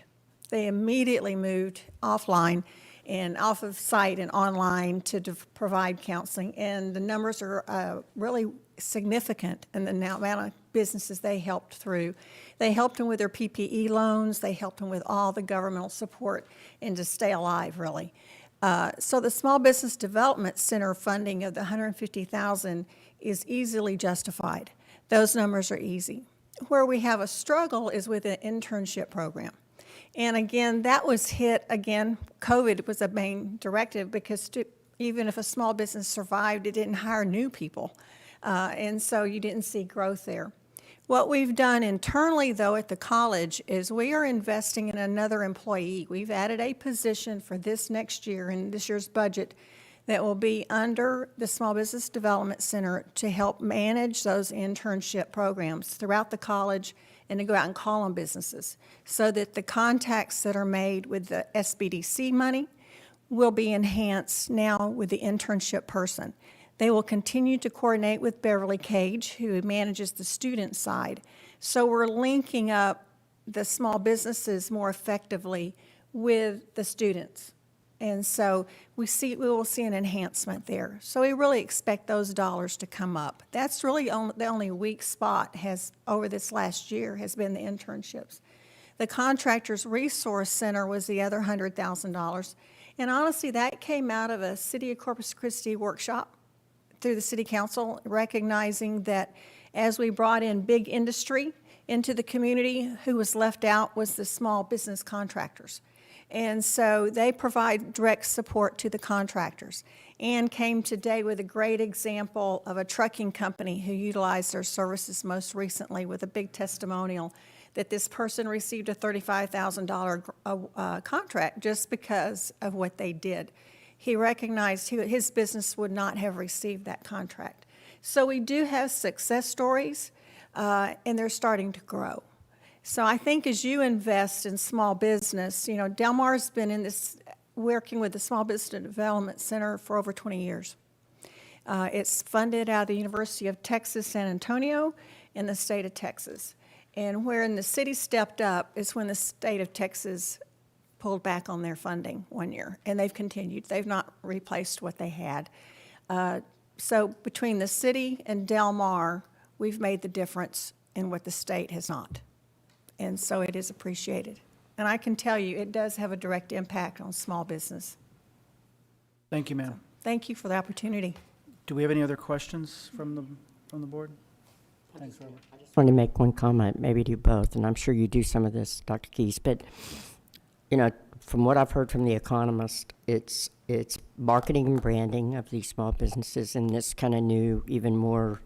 They immediately moved offline and off of site and online to provide counseling, and the numbers are really significant in the amount of businesses they helped through. They helped them with their PPE loans, they helped them with all the governmental support, and to stay alive, really. So the Small Business Development Center funding of the $150,000 is easily justified. Those numbers are easy. Where we have a struggle is with an internship program. And again, that was hit, COVID was a main directive because even if a small business survived, it didn't hire new people. And so you didn't see growth there. What we've done internally, though, at the college is we are investing in another employee. We've added a position for this next year in this year's budget that will be under the Small Business Development Center to help manage those internship programs throughout the college and to go out and call on businesses so that the contacts that are made with the SBDC money will be enhanced now with the internship person. They will continue to coordinate with Beverly Cage, who manages the student side. So we're linking up the small businesses more effectively with the students. And so we will see an enhancement there. So we really expect those dollars to come up. That's really the only weak spot over this last year has been the internships. The Contractors Resource Center was the other $100,000. And honestly, that came out of a City of Corpus Christi workshop through the City Council, recognizing that as we brought in big industry into the community, who was left out was the small business contractors. And so they provide direct support to the contractors. Ann came today with a great example of a trucking company who utilized their services most recently with a big testimonial that this person received a $35,000 contract just because of what they did. He recognized his business would not have received that contract. So we do have success stories, and they're starting to grow. So I think as you invest in small business, Del Mar's been in this, working with the Small Business Development Center for over 20 years. It's funded out of the University of Texas, San Antonio, in the state of Texas. And where the city stepped up is when the state of Texas pulled back on their funding one year, and they've continued. They've not replaced what they had. So between the city and Del Mar, we've made the difference in what the state has not. And so it is appreciated. And I can tell you, it does have a direct impact on small business. Thank you, ma'am. Thank you for the opportunity. Do we have any other questions from the board? Thanks, Robert. I just want to make one comment, maybe do both, and I'm sure you do some of this, Dr. Keyes, but from what I've heard from The Economist, it's marketing and branding of these small businesses in this kind of new, even more,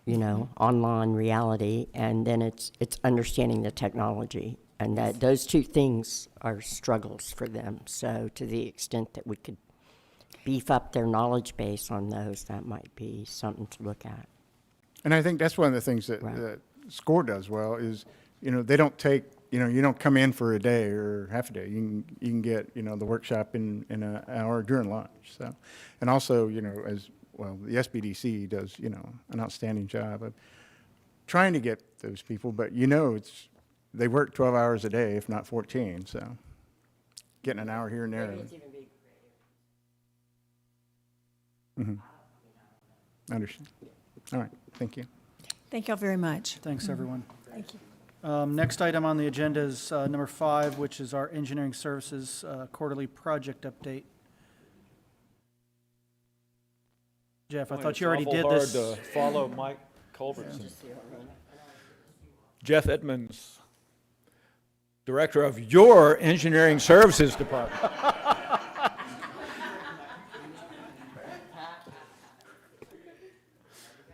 online reality. And then it's understanding the technology. And that those two things are struggles for them. So to the extent that we could beef up their knowledge base on those, that might be something to look at. And I think that's one of the things that, Right. that SCORE does well is, they don't take, you don't come in for a day or half a day. You can get, the workshop in an hour during lunch. So, and also, as well, the SBDC does, an outstanding job of trying to get those people, but they work 12 hours a day, if not 14. So getting an hour here and there. Understood. All right. Thank you. Thank y'all very much. Thanks, everyone. Thank you. Next item on the agenda is number 5, which is our engineering services quarterly project update. Jeff, I thought you already did this. It's awful hard to follow Mike Culbertson. Jeff Edmonds, Director of your Engineering Services Department.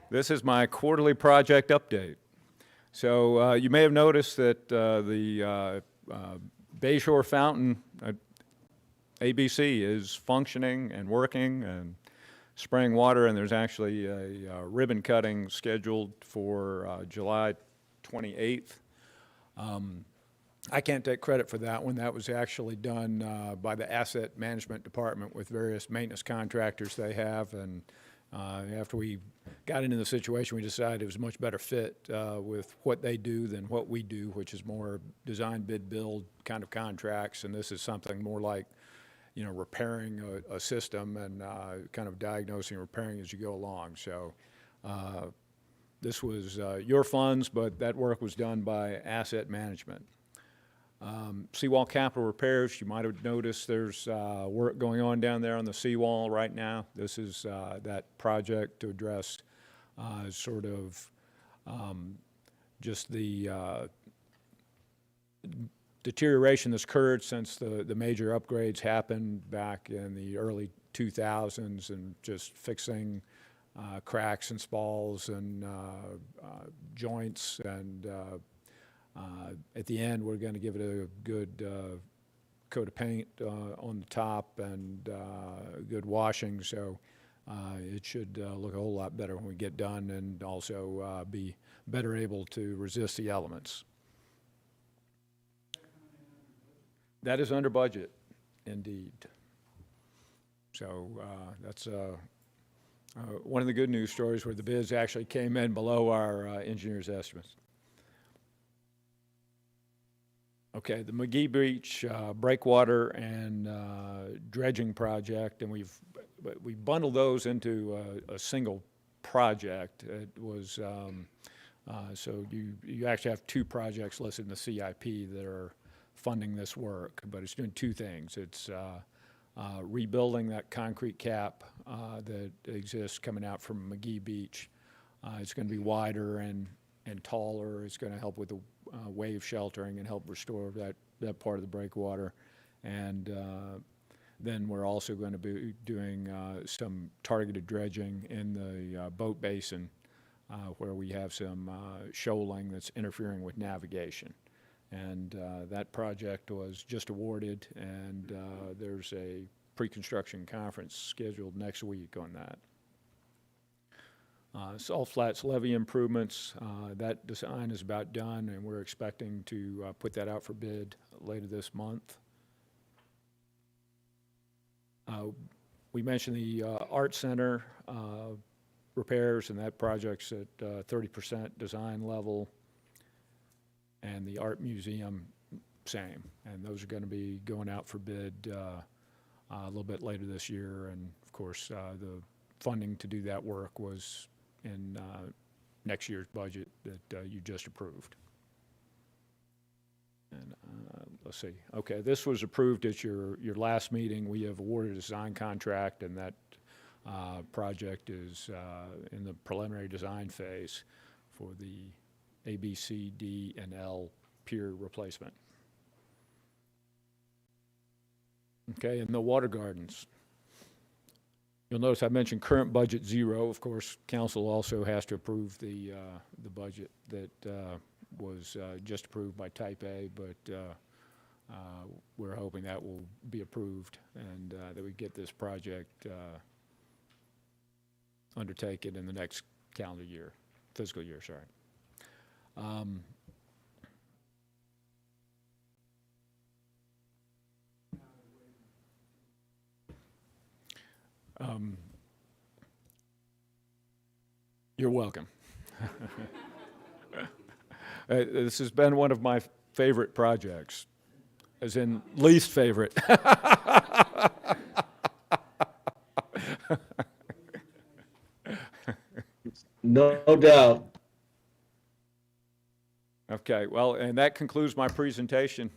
This is my quarterly project update. So you may have noticed that the Bayshore Fountain at ABC is functioning and working and spraying water, and there's actually a ribbon cutting scheduled for July 28th. I can't take credit for that one. That was actually done by the Asset Management Department with various maintenance contractors they have, and after we got into the situation, we decided it was a much better fit with what they do than what we do, which is more design, bid, build kind of contracts, and this is something more like, repairing a system and kind of diagnosing and repairing as you go along. So this was your funds, but that work was done by Asset Management. Seawall capital repairs, you might have noticed there's work going on down there on the seawall right now. This is that project to address sort of just the deterioration that's occurred since the major upgrades happened back in the early 2000s, and just fixing cracks and spalls and joints, and at the end we're going to give it a good coat of paint on the top and good washing, so it should look a whole lot better when we get done, and also be better able to resist the elements. That is under budget, indeed. So that's one of the good news stories, where the bids actually came in below our engineers' estimates. Okay, the McGee Beach breakwater and dredging project, and we bundled those into a single project. It was so you actually have two projects listed in the CIP that are funding this work, but it's doing two things. It's rebuilding that concrete cap that exists coming out from McGee Beach. It's going to be wider and taller. It's going to help with the wave sheltering and help restore that part of the breakwater. And then we're also going to be doing some targeted dredging in the boat basin where we have some shoaling that's interfering with navigation. And that project was just awarded, and there's a pre-construction conference scheduled next week on that. Salt Flats levee improvements, that design is about done, and we're expecting to put that out for bid later this month. We mentioned the Art Center repairs, and that project's at 30% design level. And the Art Museum, same. And those are going to be going out for bid a little bit later this year. And of course, the funding to do that work was in next year's budget that you just approved. And let's see. Okay, this was approved at your last meeting. We have awarded a design contract, and that project is in the preliminary design phase for the A, B, C, D, and L pier replacement. Okay, and the water gardens. You'll notice I mentioned current budget 0. Of course, council also has to approve the budget that was just approved by Type A, but we're hoping that will be approved and that we get this project undertaken in the next calendar year, fiscal year, sorry. You're welcome. This has been one of my favorite projects, as in least favorite. No doubt. Okay, well, and that concludes my presentation.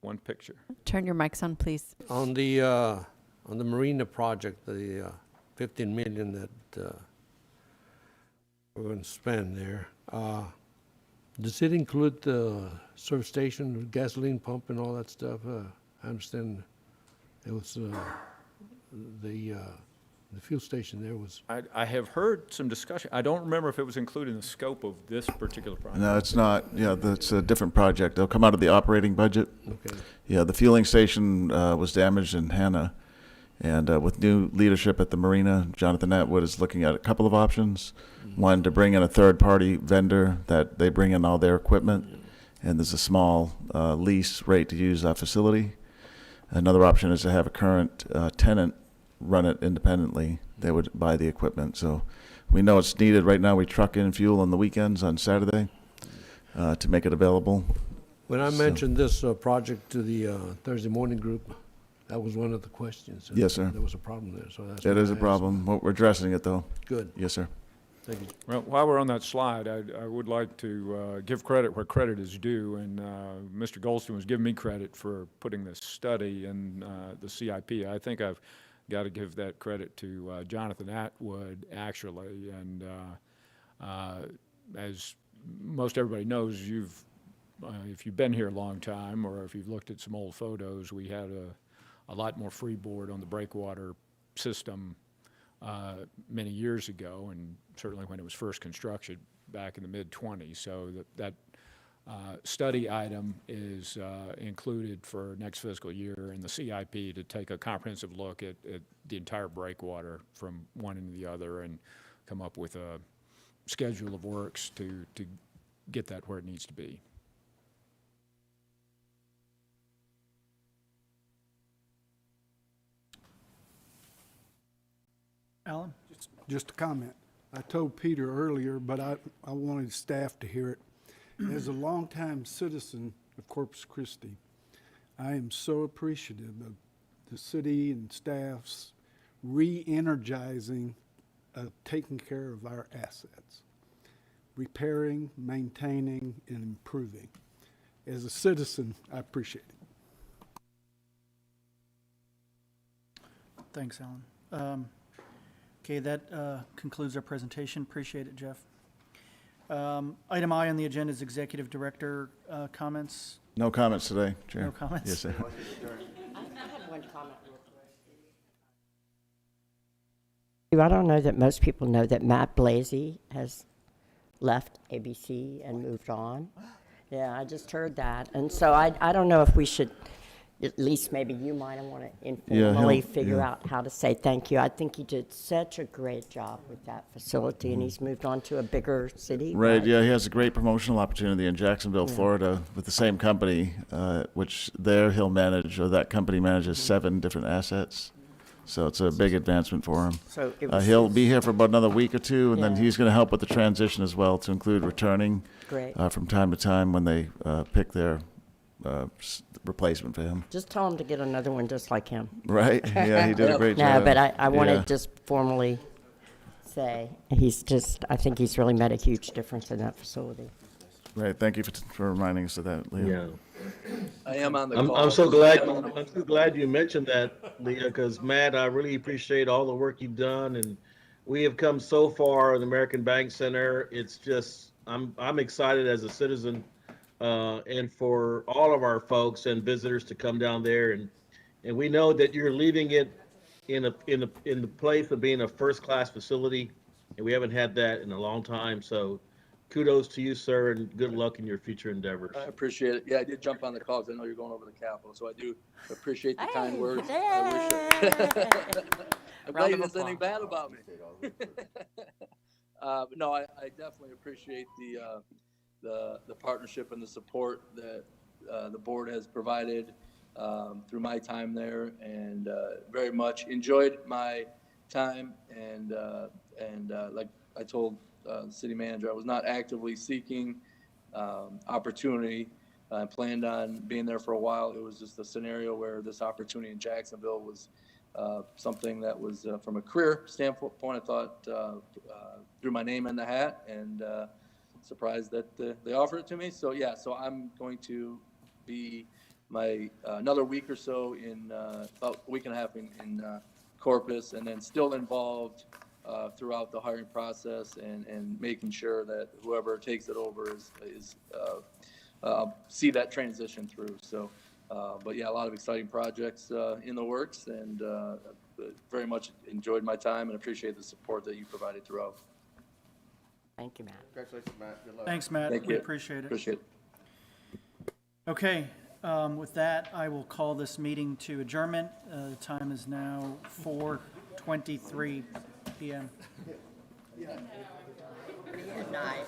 One picture. Turn your mics on, please. On the marina project, the 15 million that we're going to spend there, does it include the service station, gasoline pump and all that stuff? I understand it was the fuel station there was. I have heard some discussion. I don't remember if it was included in the scope of this particular project. No, it's not. Yeah, that's a different project. They'll come out of the operating budget. Okay. Yeah, the fueling station was damaged in Hannah. And with new leadership at the marina, Jonathan Atwood is looking at a couple of options. One, to bring in a third-party vendor that they bring in all their equipment, and there's a small lease rate to use that facility. Another option is to have a current tenant run it independently. They would buy the equipment. So we know it's needed. Right now we truck in fuel on the weekends on Saturday to make it available. When I mentioned this project to the Thursday morning group, that was one of the questions. Yes, sir. There was a problem there, so that's. It why is I a asked. problem. We're addressing it, though. Good. Yes, sir. Thank you. Well, while we're on that slide, I would like to give credit where credit is due, and Mr. Goldston was giving me credit for putting this study in the CIP. I think I've got to give that credit to Jonathan Atwood, actually, and as most everybody knows, if you've been here a long time, or if you've looked at some old photos, we had a lot more freeboard on the breakwater system many years ago, and certainly when it was first constructed back in the mid-20s. So that study item is included for next fiscal year in the CIP to take a comprehensive look at the entire breakwater from one end to the other and come up with a schedule of works to get that where it needs to be. Alan? Just a comment. I told Peter earlier, but I wanted staff to hear it. As a longtime citizen of Corpus Christi, I am so appreciative of the city and staff's re-energizing, taking care of our assets, repairing, maintaining, and improving. As a citizen, I appreciate it. Thanks, Alan. Okay, that concludes our presentation. Appreciate it, Jeff. Item I on the agenda is Executive Director comments. No comments today, Chair. No comments? Yes, sir. I had one comment real quick. I don't know that most people know that Matt Blasey has left ABC and moved on. Yeah, I just heard that. And so I don't know if we should, at least maybe you might want to informally figure out how to say thank you. I think he did such a great job with that facility, and he's moved on to a bigger city. Right, yeah, he has a great promotional opportunity in Jacksonville, Florida, with the same company, which there he'll manage, or that company manages 7 different assets. So it's a big advancement for him. So it was He'll be here for about another week or two, and then Yeah. he's going to help with the transition as well, to include returning Great. from time to time when they pick their replacement for him. Just tell him to get another one just like him. Right? Yeah, he did a great job. No, but I want to Yeah. just formally say, I think he's really made a huge difference in that facility. Right, thank you for reminding us of that, Leo. Yeah. I am on the I'm call. so glad. I'm so glad you mentioned that, Leah, because Matt, I really appreciate all the work you've done, and we have come so far in the American Bank Center. It's just I'm excited as a citizen and for all of our folks and visitors to come down there. And we know that you're leaving it in the place of being a first-class facility, and we haven't had that in a long time. So kudos to you, sir, and good luck in your future endeavors. I appreciate it. Yeah, I did jump on the call because I know you're going over the Capitol, so I do appreciate the kind words. I wish I'm glad you didn't say anything bad about me. But no, I definitely appreciate the partnership and the support that the board has provided through my time there, and very much enjoyed my time. And like I told the city manager, I was not actively seeking opportunity. I planned on being there for a while. It was just a scenario where this opportunity in Jacksonville was something that was, from a career standpoint, I thought threw my name in the hat, and surprised that they offered it to me. So yeah, so I'm going to be another week or so in about a week and a half in Corpus, and then still involved throughout the hiring process and making sure that whoever takes it over is see that transition through. So, but yeah, a lot of exciting projects in the works, and very much enjoyed my time and appreciate the support that you provided throughout. Thank you, Matt. Congratulations, Matt. Good luck. Thanks, Matt. Thank We you. appreciate it. Appreciate it. Okay, with that, I will call this meeting to adjournment. The time is now 4:23 p.m. Good night.